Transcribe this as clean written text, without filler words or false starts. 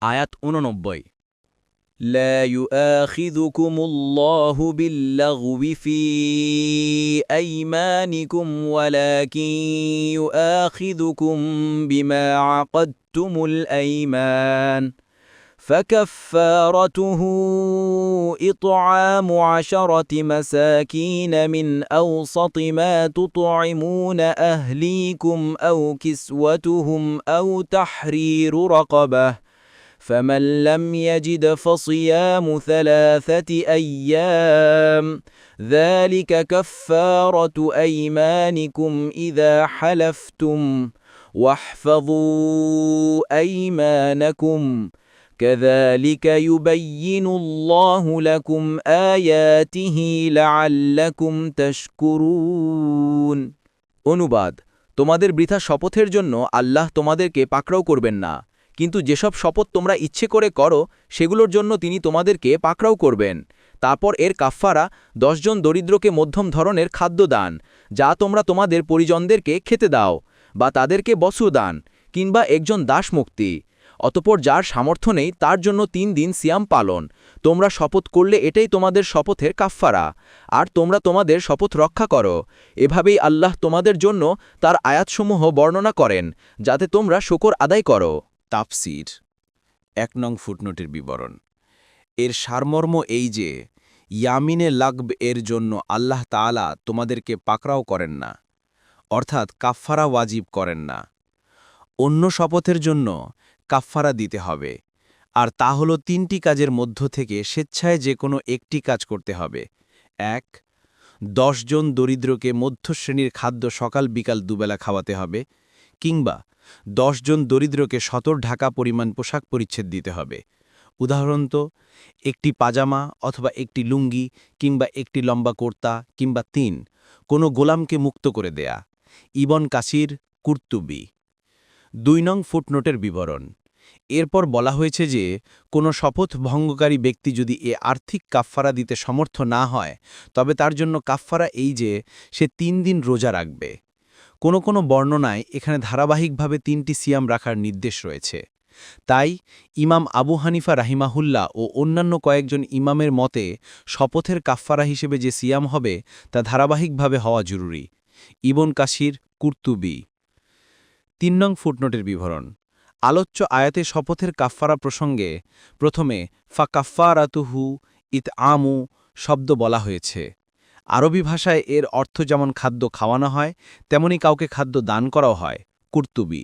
আয়াত 89। لا يؤاخذكم الله باللغو في أيمانكم ولكن يؤاخذكم بما عقدتم الأيمان فكفارته إطعام 10 مساكين من أوسط ما تطعمون أهليكم أو كسوتهم أو تحرير رقبة فمن لم يجد فصيام 3 أيام ذلك كفارة أيمانكم إذا حلفتم واحفظوا أيمانكم كذلك يبين الله لكم آياته لعلكم تشكرون। অনুবাদ: তোমাদের বৃথা শপথের জন্য আল্লাহ তোমাদেরকে পাকড়াও করবেন না, কিন্তু যেসব শপথ তোমরা ইচ্ছে করে করো সেগুলোর জন্য তিনি তোমাদেরকে পাকড়াও করবেন। তারপর এর কাফফারা 10 জন দরিদ্রকে মধ্যম ধরনের খাদ্য দান, যা তোমরা তোমাদের পরিজনদেরকে খেতে দাও, বা তাদেরকে বস্ত্র দান, কিংবা একজন দাস মুক্তি। অতঃপর যার সামর্থ্য নেই তার জন্য 3 দিন সিয়াম পালন। তোমরা শপথ করলে এটাই তোমাদের শপথের কাফফারা, আর তোমরা তোমাদের শপথ রক্ষা করো। এভাবেই আল্লাহ তোমাদের জন্য তার আয়াতসমূহ বর্ণনা করেন, যাতে তোমরা শুকর আদায় করো। তাফসির 1 নং ফুটনোটের বিবরণ। এর সারমর্ম এই যে, ইয়ামিনে লাগব এর জন্য আল্লাহ তাআলা তোমাদেরকে পাকড়াও করেন না, অর্থাৎ কাফফারা ওয়াজিব করেন না। অন্য শপথের জন্য কাফফারা দিতে হবে, আর তা হল 3টি কাজের মধ্য থেকে স্বেচ্ছায় যে কোনো একটি কাজ করতে হবে। 1. 10 জন দরিদ্রকে মধ্যশ্রেণীর খাদ্য সকাল বিকাল দুবেলা খাওয়াতে হবে, কিংবা 10 জন দরিদ্রকে 70 ঢাকা পরিমাণ পোশাক পরিচ্ছেদ দিতে হবে। উদাহরণত, একটি পাজামা অথবা একটি লুঙ্গি কিংবা একটি লম্বা কুর্তা, কিংবা 3 কোনো গোলামকে মুক্ত করে দেয়া। ইবন কাসির, কুরতুবী। 2 নং ফুটনোটের বিবরণ। এরপর বলা হয়েছে যে, কোনো শপথ ভঙ্গকারী ব্যক্তি যদি এ আর্থিক কাফফারা দিতে সমর্থ না হয়, তবে তার জন্য কাফফারা এই যে সে 3 দিন রোজা রাখবে। কোনো বর্ণনায় এখানে ধারাবাহিকভাবে 3টি সিয়াম রাখার নির্দেশ রয়েছে। তাই ইমাম আবু হানিফা রাহিমাহুল্লাহ ও অন্যান্য কয়েকজন ইমামের মতে শপথের কাফফারা হিসেবে যে সিয়াম হবে তা ধারাবাহিকভাবে হওয়া জরুরি। ইবন কাসির, কুরতুবী। 3 নং ফুটনোটের বিবরণ। আলোচ্য আয়াতে শপথের কাফফারা প্রসঙ্গে প্রথমে ফাকাফফারাতুহু ইতআমু শব্দ বলা হয়েছে। আরবি ভাষায় এর অর্থ যেমন খাদ্য খাওয়ানো হয়, তেমনি কাউকে খাদ্য দান করাও হয়। কুরতুবী।